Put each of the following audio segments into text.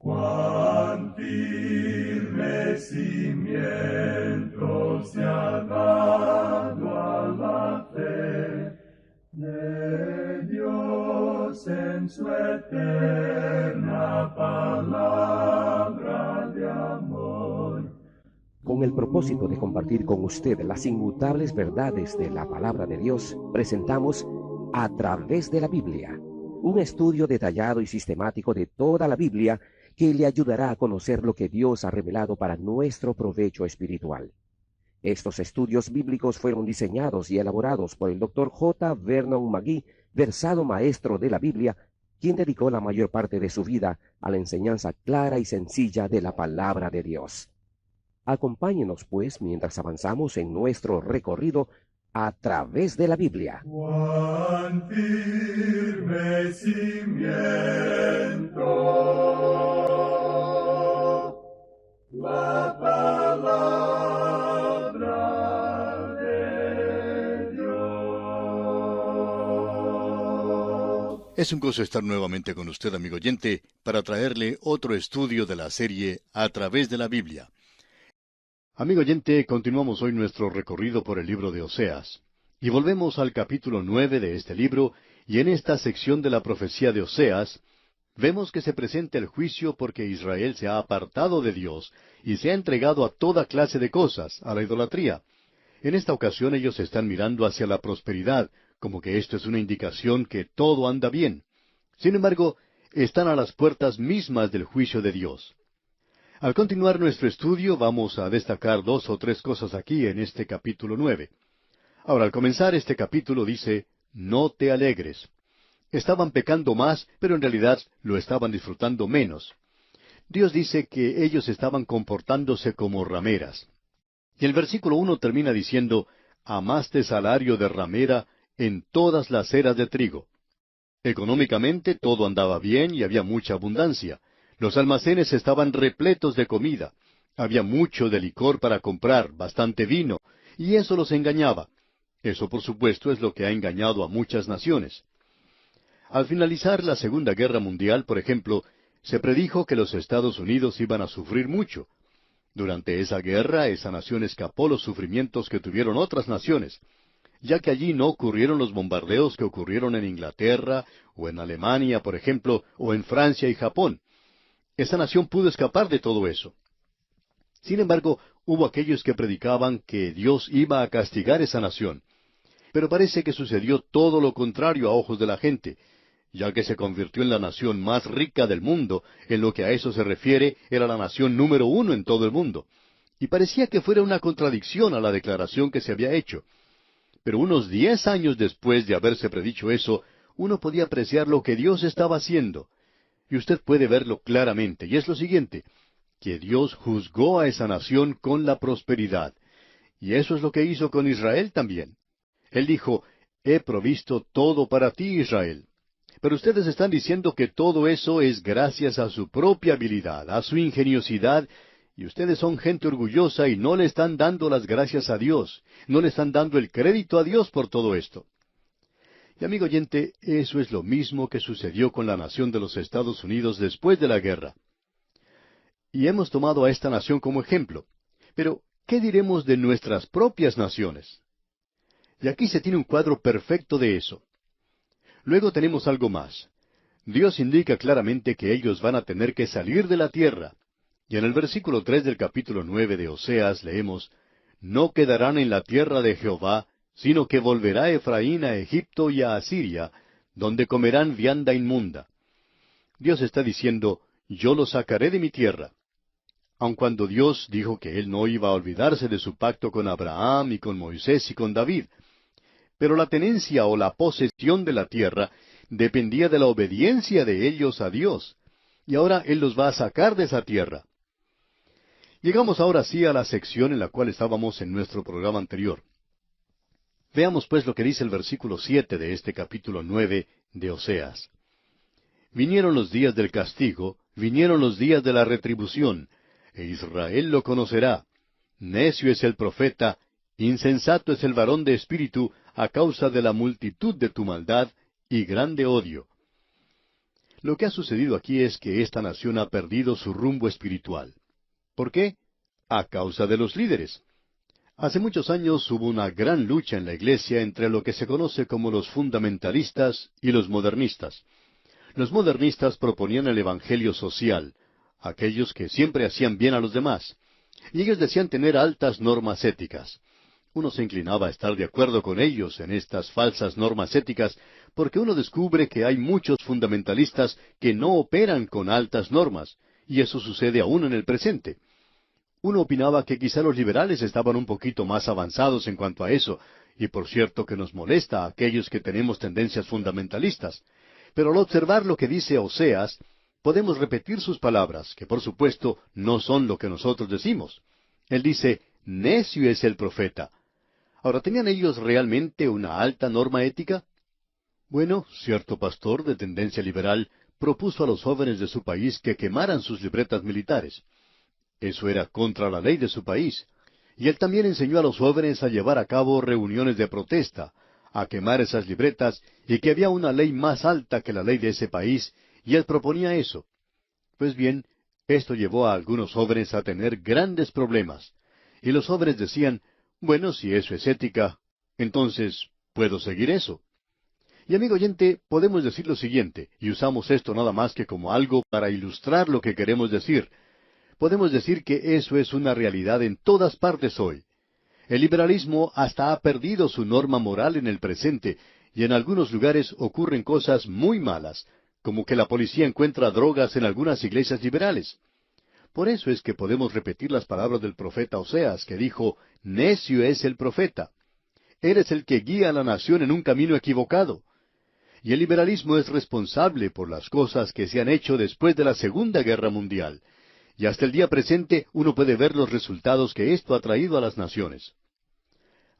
Cuán firme cimiento se ha dado a la fe de Dios en su eterna palabra de amor. Con el propósito de compartir con usted las inmutables verdades de la palabra de Dios, presentamos A través de la Biblia, un estudio detallado y sistemático de toda la Biblia que le ayudará a conocer lo que Dios ha revelado para nuestro provecho espiritual. Estos estudios bíblicos fueron diseñados y elaborados por el Dr. J. Vernon McGee, versado maestro de la Biblia, quien dedicó la mayor parte de su vida a la enseñanza clara y sencilla de la palabra de Dios. Acompáñenos, pues, mientras avanzamos en nuestro recorrido a través de la Biblia. Cuán firme cimiento la palabra de Dios. Es un gozo estar nuevamente con usted, amigo oyente, para traerle otro estudio de la serie A través de la Biblia. Amigo oyente, continuamos hoy nuestro recorrido por el libro de Oseas. Y volvemos al capítulo 9 de este libro, y en esta sección de la profecía de Oseas, vemos que se presenta el juicio porque Israel se ha apartado de Dios y se ha entregado a toda clase de cosas, a la idolatría. En esta ocasión ellos están mirando hacia la prosperidad, como que esto es una indicación que todo anda bien. Sin embargo, están a las puertas mismas del juicio de Dios. Al continuar nuestro estudio, vamos a destacar 2 o 3 cosas aquí en este capítulo 9. Ahora, al comenzar este capítulo dice, no te alegres. Estaban pecando más, pero en realidad lo estaban disfrutando menos. Dios dice que ellos estaban comportándose como rameras. Y el versículo 1 termina diciendo, amaste salario de ramera en todas las eras de trigo. Económicamente todo andaba bien y había mucha abundancia. Los almacenes estaban repletos de comida. Había mucho de licor para comprar, bastante vino, y eso los engañaba. Eso, por supuesto, es lo que ha engañado a muchas naciones. Al finalizar la Segunda Guerra Mundial, por ejemplo, se predijo que los Estados Unidos iban a sufrir mucho. Durante esa guerra, esa nación escapó los sufrimientos que tuvieron otras naciones, ya que allí no ocurrieron los bombardeos que ocurrieron en Inglaterra, o en Alemania, por ejemplo, o en Francia y Japón. Esa nación pudo escapar de todo eso. Sin embargo, hubo aquellos que predicaban que Dios iba a castigar esa nación. Pero parece que sucedió todo lo contrario a ojos de la gente, ya que se convirtió en la nación más rica del mundo. En lo que a eso se refiere, era la nación número 1 en todo el mundo. Y parecía que fuera una contradicción a la declaración que se había hecho. Pero unos 10 años después de haberse predicho eso, uno podía apreciar lo que Dios estaba haciendo. Y usted puede verlo claramente, y es lo siguiente, que Dios juzgó a esa nación con la prosperidad. Y eso es lo que hizo con Israel también. Él dijo, he provisto todo para ti, Israel. Pero ustedes están diciendo que todo eso es gracias a su propia habilidad, a su ingeniosidad, y ustedes son gente orgullosa y no le están dando las gracias a Dios, no le están dando el crédito a Dios por todo esto. Y amigo oyente, eso es lo mismo que sucedió con la nación de los Estados Unidos después de la guerra. Y hemos tomado a esta nación como ejemplo. Pero, ¿qué diremos de nuestras propias naciones? Y aquí se tiene un cuadro perfecto de eso. Luego tenemos algo más. Dios indica claramente que ellos van a tener que salir de la tierra. Y en el versículo 3 del capítulo 9 de Oseas leemos, no quedarán en la tierra de Jehová, sino que volverá Efraín a Egipto y a Asiria, donde comerán vianda inmunda. Dios está diciendo, yo los sacaré de mi tierra. Aun cuando Dios dijo que Él no iba a olvidarse de su pacto con Abraham y con Moisés y con David. Pero la tenencia o la posesión de la tierra dependía de la obediencia de ellos a Dios. Y ahora Él los va a sacar de esa tierra. Llegamos ahora sí a la sección en la cual estábamos en nuestro programa anterior. Veamos pues lo que dice el versículo 7 de este capítulo 9 de Oseas. Vinieron los días del castigo, vinieron los días de la retribución, e Israel lo conocerá. Necio es el profeta, insensato es el varón de espíritu, a causa de la multitud de tu maldad y grande odio. Lo que ha sucedido aquí es que esta nación ha perdido su rumbo espiritual. ¿Por qué? A causa de los líderes. Hace muchos años hubo una gran lucha en la iglesia entre lo que se conoce como los fundamentalistas y los modernistas. Los modernistas proponían el evangelio social, aquellos que siempre hacían bien a los demás, y ellos decían tener altas normas éticas. Uno se inclinaba a estar de acuerdo con ellos en estas falsas normas éticas, porque uno descubre que hay muchos fundamentalistas que no operan con altas normas, y eso sucede aún en el presente. Uno opinaba que quizá los liberales estaban un poquito más avanzados en cuanto a eso, y por cierto que nos molesta a aquellos que tenemos tendencias fundamentalistas. Pero al observar lo que dice Oseas, podemos repetir sus palabras, que por supuesto no son lo que nosotros decimos. Él dice, necio es el profeta. Ahora, ¿tenían ellos realmente una alta norma ética? Bueno, cierto pastor de tendencia liberal propuso a los jóvenes de su país que quemaran sus libretas militares. Eso era contra la ley de su país. Y él también enseñó a los jóvenes a llevar a cabo reuniones de protesta, a quemar esas libretas, y que había una ley más alta que la ley de ese país, y él proponía eso. Pues bien, esto llevó a algunos jóvenes a tener grandes problemas. Y los jóvenes decían, bueno, si eso es ética, entonces puedo seguir eso. Y amigo oyente, podemos decir lo siguiente, y usamos esto nada más que como algo para ilustrar lo que queremos decir. Podemos decir que eso es una realidad en todas partes hoy. El liberalismo hasta ha perdido su norma moral en el presente, y en algunos lugares ocurren cosas muy malas, como que la policía encuentra drogas en algunas iglesias liberales. Por eso es que podemos repetir las palabras del profeta Oseas, que dijo, necio es el profeta. Él es el que guía a la nación en un camino equivocado. Y el liberalismo es responsable por las cosas que se han hecho después de la Segunda Guerra Mundial. Y hasta el día presente uno puede ver los resultados que esto ha traído a las naciones.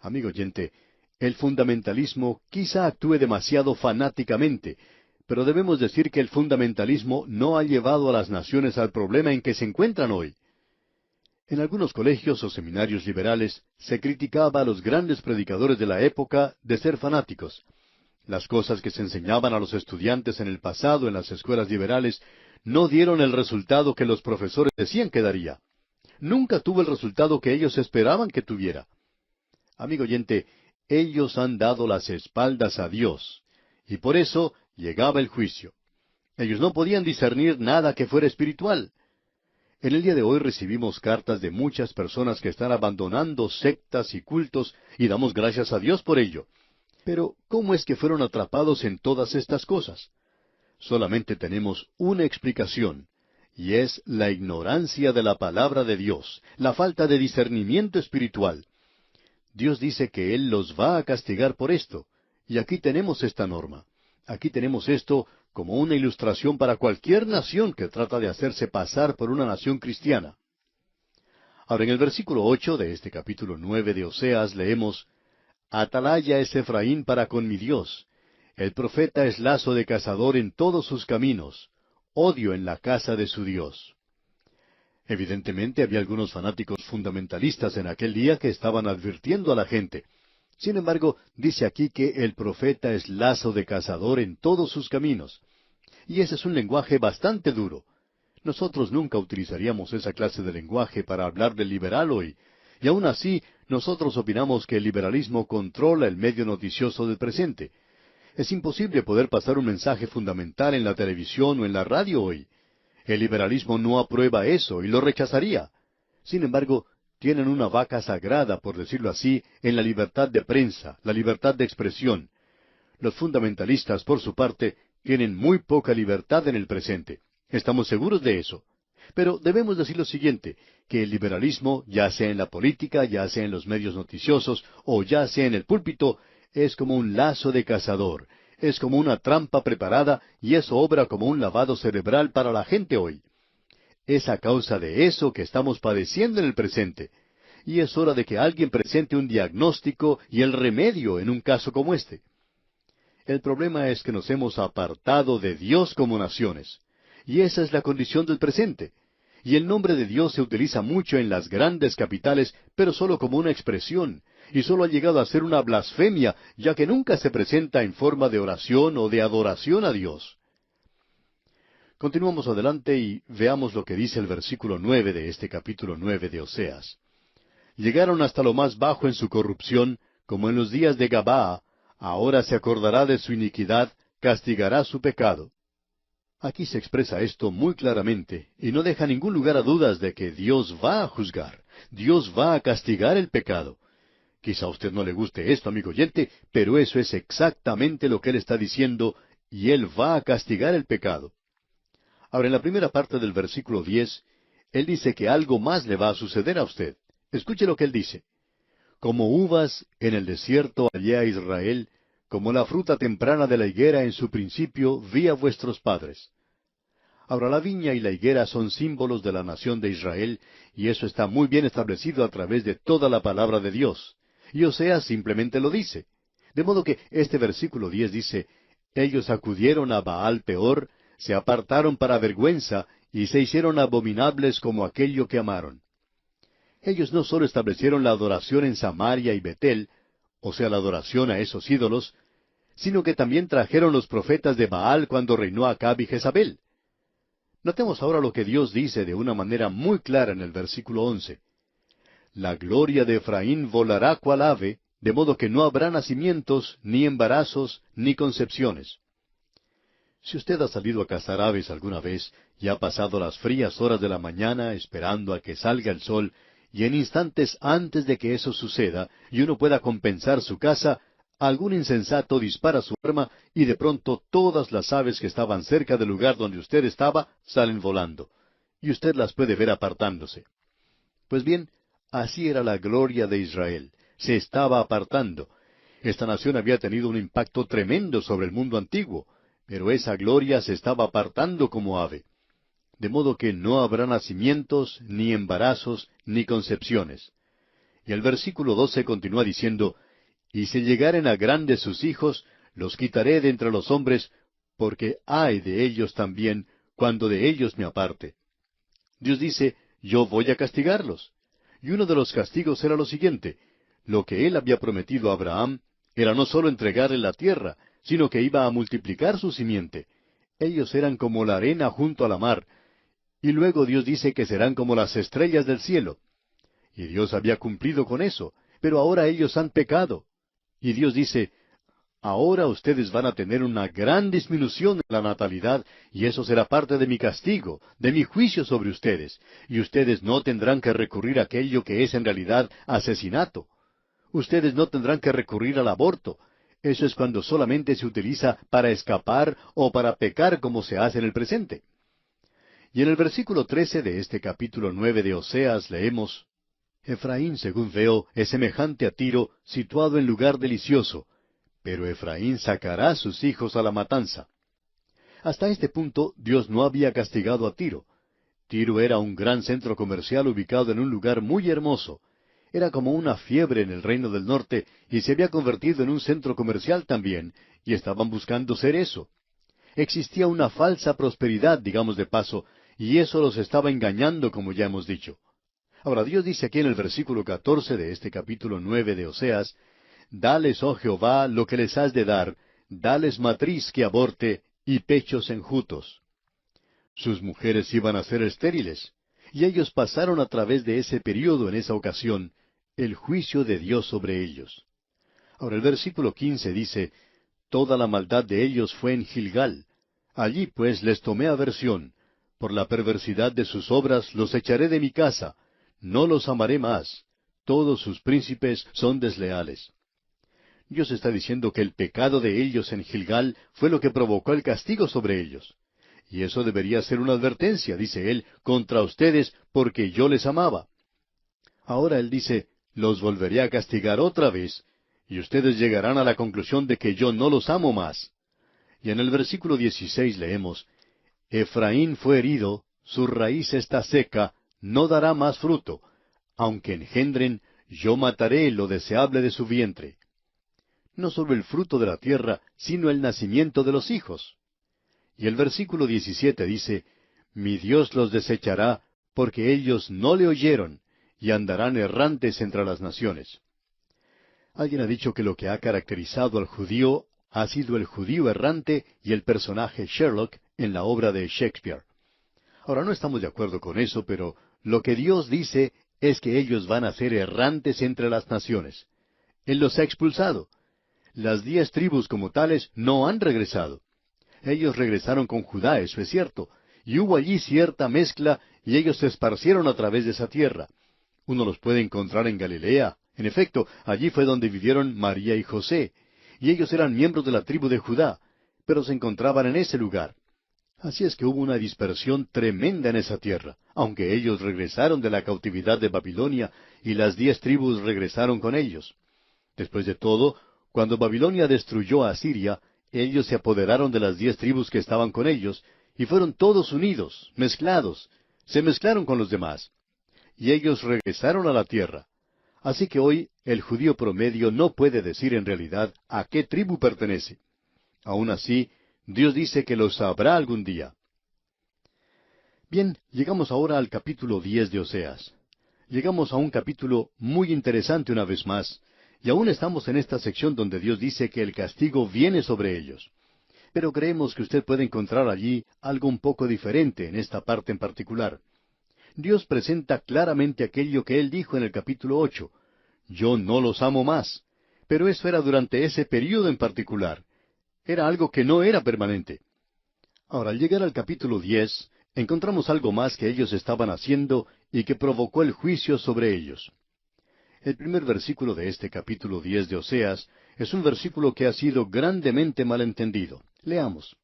Amigo oyente, el fundamentalismo quizá actúe demasiado fanáticamente, pero debemos decir que el fundamentalismo no ha llevado a las naciones al problema en que se encuentran hoy. En algunos colegios o seminarios liberales se criticaba a los grandes predicadores de la época de ser fanáticos. Las cosas que se enseñaban a los estudiantes en el pasado en las escuelas liberales no dieron el resultado que los profesores decían que daría. Nunca tuvo el resultado que ellos esperaban que tuviera. Amigo oyente, ellos han dado las espaldas a Dios, y por eso llegaba el juicio. Ellos no podían discernir nada que fuera espiritual. En el día de hoy recibimos cartas de muchas personas que están abandonando sectas y cultos, y damos gracias a Dios por ello. Pero, ¿cómo es que fueron atrapados en todas estas cosas? Solamente tenemos una explicación, y es la ignorancia de la palabra de Dios, la falta de discernimiento espiritual. Dios dice que Él los va a castigar por esto, y aquí tenemos esta norma. Aquí tenemos esto como una ilustración para cualquier nación que trata de hacerse pasar por una nación cristiana. Ahora, en el versículo 8 de este capítulo 9 de Oseas leemos, Atalaya es Efraín para con mi Dios. El profeta es lazo de cazador en todos sus caminos, odio en la casa de su Dios. Evidentemente había algunos fanáticos fundamentalistas en aquel día que estaban advirtiendo a la gente. Sin embargo, dice aquí que el profeta es lazo de cazador en todos sus caminos. Y ese es un lenguaje bastante duro. Nosotros nunca utilizaríamos esa clase de lenguaje para hablar del liberal hoy. Y aún así, nosotros opinamos que el liberalismo controla el medio noticioso del presente. Es imposible poder pasar un mensaje fundamental en la televisión o en la radio hoy. El liberalismo no aprueba eso y lo rechazaría. Sin embargo, tienen una vaca sagrada, por decirlo así, en la libertad de prensa, la libertad de expresión. Los fundamentalistas, por su parte, tienen muy poca libertad en el presente. Estamos seguros de eso. Pero debemos decir lo siguiente, que el liberalismo, ya sea en la política, ya sea en los medios noticiosos, o ya sea en el púlpito, es como un lazo de cazador, es como una trampa preparada, y eso obra como un lavado cerebral para la gente hoy. Es a causa de eso que estamos padeciendo en el presente. Y es hora de que alguien presente un diagnóstico y el remedio en un caso como este. El problema es que nos hemos apartado de Dios como naciones. Y esa es la condición del presente. Y el nombre de Dios se utiliza mucho en las grandes capitales, pero solo como una expresión, y solo ha llegado a ser una blasfemia, ya que nunca se presenta en forma de oración o de adoración a Dios. Continuamos adelante y veamos lo que dice el versículo 9 de este capítulo 9 de Oseas. Llegaron hasta lo más bajo en su corrupción, como en los días de Gabaa. Ahora se acordará de su iniquidad, castigará su pecado. Aquí se expresa esto muy claramente, y no deja ningún lugar a dudas de que Dios va a juzgar, Dios va a castigar el pecado. Quizá a usted no le guste esto, amigo oyente, pero eso es exactamente lo que Él está diciendo, y Él va a castigar el pecado. Ahora, en la primera parte del versículo 10, Él dice que algo más le va a suceder a usted. Escuche lo que Él dice. Como uvas en el desierto hallé a Israel, como la fruta temprana de la higuera en su principio vi a vuestros padres. Ahora, la viña y la higuera son símbolos de la nación de Israel, y eso está muy bien establecido a través de toda la palabra de Dios. Y Oseas simplemente lo dice. De modo que este versículo 10 dice, ellos acudieron a Baal Peor, se apartaron para vergüenza, y se hicieron abominables como aquello que amaron. Ellos no solo establecieron la adoración en Samaria y Betel, o sea, la adoración a esos ídolos, sino que también trajeron los profetas de Baal cuando reinó Acab y Jezabel. Notemos ahora lo que Dios dice de una manera muy clara en el versículo 11. La gloria de Efraín volará cual ave, de modo que no habrá nacimientos, ni embarazos, ni concepciones. Si usted ha salido a cazar aves alguna vez y ha pasado las frías horas de la mañana esperando a que salga el sol, y en instantes antes de que eso suceda y uno pueda compensar su caza, algún insensato dispara su arma y de pronto todas las aves que estaban cerca del lugar donde usted estaba salen volando, y usted las puede ver apartándose. Pues bien, así era la gloria de Israel, se estaba apartando. Esta nación había tenido un impacto tremendo sobre el mundo antiguo, pero esa gloria se estaba apartando como ave. De modo que no habrá nacimientos, ni embarazos, ni concepciones. Y el versículo 12 continúa diciendo, y si llegaren a grandes sus hijos, los quitaré de entre los hombres, porque ay de ellos también, cuando de ellos me aparte. Dios dice, yo voy a castigarlos. Y uno de los castigos era lo siguiente, lo que Él había prometido a Abraham era no solo entregarle la tierra, sino que iba a multiplicar su simiente. Ellos eran como la arena junto a la mar, y luego Dios dice que serán como las estrellas del cielo. Y Dios había cumplido con eso, pero ahora ellos han pecado. Y Dios dice, ahora ustedes van a tener una gran disminución en la natalidad, y eso será parte de mi castigo, de mi juicio sobre ustedes, y ustedes no tendrán que recurrir a aquello que es en realidad asesinato. Ustedes no tendrán que recurrir al aborto. Eso es cuando solamente se utiliza para escapar o para pecar como se hace en el presente. Y en el versículo 13 de este capítulo 9 de Oseas leemos, Efraín, según veo, es semejante a Tiro, situado en lugar delicioso, pero Efraín sacará a sus hijos a la matanza. Hasta este punto Dios no había castigado a Tiro. Tiro era un gran centro comercial ubicado en un lugar muy hermoso. Era como una fiebre en el reino del norte y se había convertido en un centro comercial también, y estaban buscando ser eso. Existía una falsa prosperidad, digamos de paso, y eso los estaba engañando, como ya hemos dicho. Ahora, Dios dice aquí en el versículo 14 de este capítulo 9 de Oseas, Dales, oh Jehová, lo que les has de dar, dales matriz que aborte y pechos enjutos. Sus mujeres iban a ser estériles, y ellos pasaron a través de ese período en esa ocasión, el juicio de Dios sobre ellos. Ahora el versículo 15 dice, Toda la maldad de ellos fue en Gilgal. Allí pues les tomé aversión. Por la perversidad de sus obras los echaré de mi casa. No los amaré más. Todos sus príncipes son desleales. Dios está diciendo que el pecado de ellos en Gilgal fue lo que provocó el castigo sobre ellos. Y eso debería ser una advertencia, dice Él, contra ustedes, porque yo les amaba. Ahora Él dice, los volveré a castigar otra vez, y ustedes llegarán a la conclusión de que yo no los amo más. Y en el versículo 16 leemos, Efraín fue herido, su raíz está seca, no dará más fruto. Aunque engendren, yo mataré lo deseable de su vientre. No solo el fruto de la tierra, sino el nacimiento de los hijos. Y el versículo 17 dice, Mi Dios los desechará, porque ellos no le oyeron, y andarán errantes entre las naciones. Alguien ha dicho que lo que ha caracterizado al judío ha sido el judío errante y el personaje Sherlock en la obra de Shakespeare. Ahora, no estamos de acuerdo con eso, pero lo que Dios dice es que ellos van a ser errantes entre las naciones. Él los ha expulsado. Las 10 tribus como tales no han regresado. Ellos regresaron con Judá, eso es cierto, y hubo allí cierta mezcla, y ellos se esparcieron a través de esa tierra. Uno los puede encontrar en Galilea. En efecto, allí fue donde vivieron María y José, y ellos eran miembros de la tribu de Judá, pero se encontraban en ese lugar. Así es que hubo una dispersión tremenda en esa tierra, aunque ellos regresaron de la cautividad de Babilonia, y las 10 tribus regresaron con ellos. Después de todo, cuando Babilonia destruyó a Asiria, ellos se apoderaron de las 10 tribus que estaban con ellos, y fueron todos unidos, mezclados, se mezclaron con los demás. Y ellos regresaron a la tierra. Así que hoy el judío promedio no puede decir en realidad a qué tribu pertenece. Aún así, Dios dice que lo sabrá algún día. Bien, llegamos ahora al capítulo 10 de Oseas. Llegamos a un capítulo muy interesante una vez más, y aún estamos en esta sección donde Dios dice que el castigo viene sobre ellos. Pero creemos que usted puede encontrar allí algo un poco diferente en esta parte en particular. Dios presenta claramente aquello que Él dijo en el capítulo 8. Yo no los amo más. Pero eso era durante ese período en particular. Era algo que no era permanente. Ahora, al llegar al capítulo 10, encontramos algo más que ellos estaban haciendo y que provocó el juicio sobre ellos. El primer versículo de este capítulo 10 de Oseas es un versículo que ha sido grandemente malentendido. Leamos.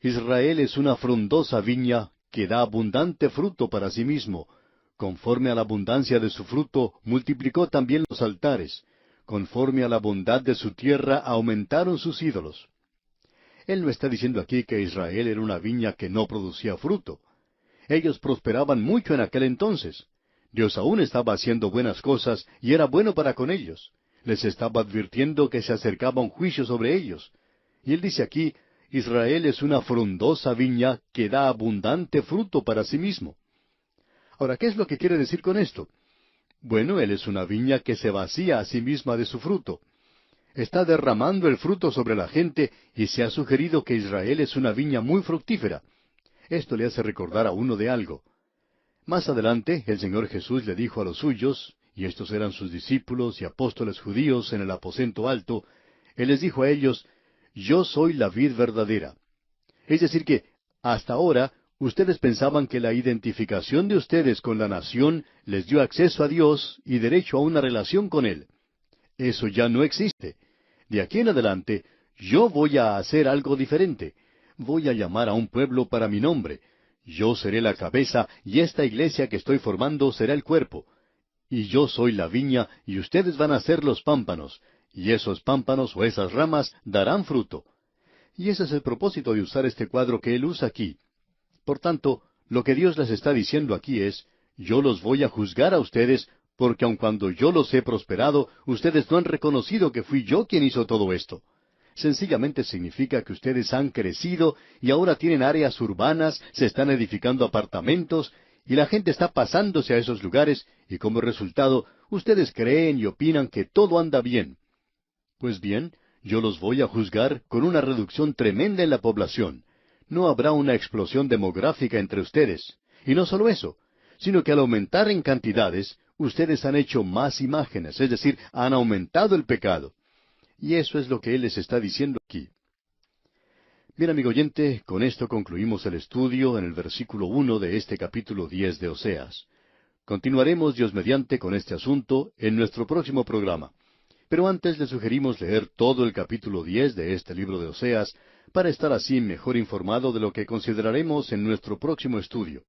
Israel es una frondosa viña que da abundante fruto para sí mismo. Conforme a la abundancia de su fruto, multiplicó también los altares. Conforme a la bondad de su tierra, aumentaron sus ídolos. Él no está diciendo aquí que Israel era una viña que no producía fruto. Ellos prosperaban mucho en aquel entonces. Dios aún estaba haciendo buenas cosas y era bueno para con ellos. Les estaba advirtiendo que se acercaba un juicio sobre ellos. Y él dice aquí, Israel es una frondosa viña que da abundante fruto para sí mismo. Ahora, ¿qué es lo que quiere decir con esto? Bueno, él es una viña que se vacía a sí misma de su fruto. Está derramando el fruto sobre la gente y se ha sugerido que Israel es una viña muy fructífera. Esto le hace recordar a uno de algo. Más adelante, el Señor Jesús le dijo a los suyos, y estos eran sus discípulos y apóstoles judíos en el aposento alto, Él les dijo a ellos, Yo soy la vid verdadera. Es decir que, hasta ahora, ustedes pensaban que la identificación de ustedes con la nación les dio acceso a Dios y derecho a una relación con Él. Eso ya no existe. De aquí en adelante, yo voy a hacer algo diferente. Voy a llamar a un pueblo para mi nombre. Yo seré la cabeza y esta iglesia que estoy formando será el cuerpo. Y yo soy la viña y ustedes van a ser los pámpanos. Y esos pámpanos o esas ramas darán fruto. Y ese es el propósito de usar este cuadro que él usa aquí. Por tanto, lo que Dios les está diciendo aquí es, yo los voy a juzgar a ustedes, porque aun cuando yo los he prosperado, ustedes no han reconocido que fui yo quien hizo todo esto. Sencillamente significa que ustedes han crecido y ahora tienen áreas urbanas, se están edificando apartamentos, y la gente está pasándose a esos lugares, y como resultado, ustedes creen y opinan que todo anda bien. Pues bien, yo los voy a juzgar con una reducción tremenda en la población. No habrá una explosión demográfica entre ustedes. Y no solo eso, sino que al aumentar en cantidades, ustedes han hecho más imágenes, es decir, han aumentado el pecado. Y eso es lo que Él les está diciendo aquí. Bien, amigo oyente, con esto concluimos el estudio en el versículo 1 de este capítulo 10 de Oseas. Continuaremos, Dios mediante, con este asunto en nuestro próximo programa. Pero antes le sugerimos leer todo el capítulo 10 de este libro de Oseas, para estar así mejor informado de lo que consideraremos en nuestro próximo estudio.